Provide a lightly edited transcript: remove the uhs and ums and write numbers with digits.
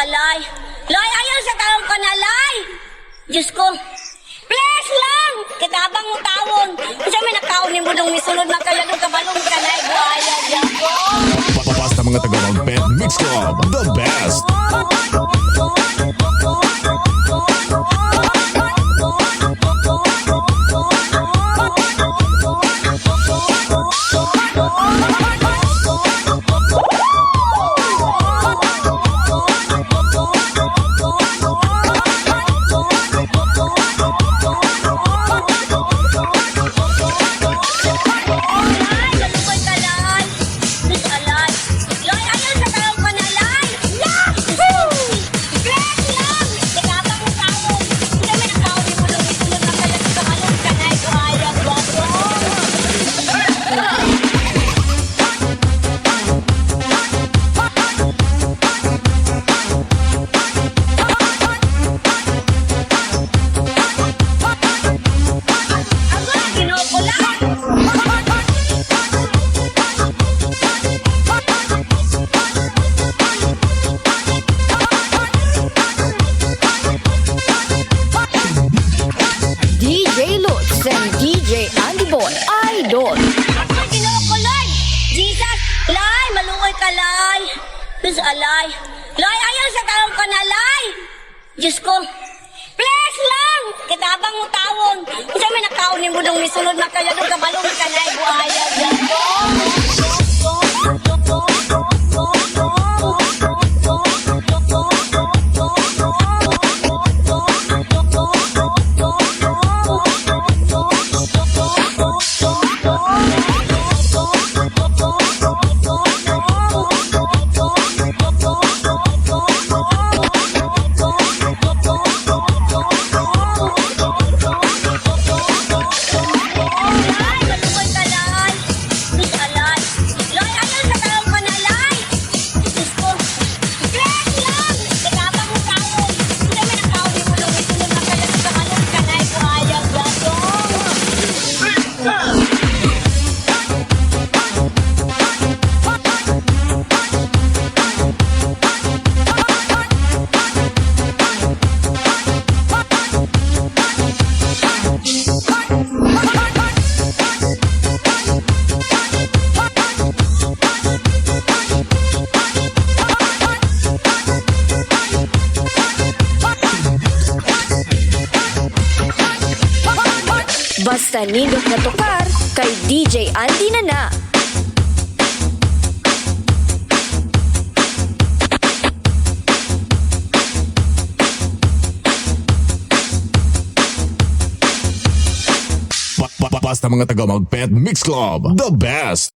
alay. Lay, ayaw sa taong ka na, lay. Diyos ko. Please lang! Kitabang mo tawon. Kasi may nakaunin mo nung misulod na kaya nung kabalong ka na, buhaya dyan ko. Basta mga taga-Pet Mix Club, the best. DJ Lutz and DJ Andy Boy, Idol. Kinukulay! Jesus! Lay! Maluoy ka, lay! Diyos alay! Lay! Ayaw sa taong ka na, lay! Diyos ko! Please lang! Kitabang mo tawon! Kasi may nakaunin mo nung misulod na kaya nung kabalong ka na, buhaya dyan ko! Basta nindot na tukar kay DJ Andy na. Basta mga taga-Pet Mix Club, the best.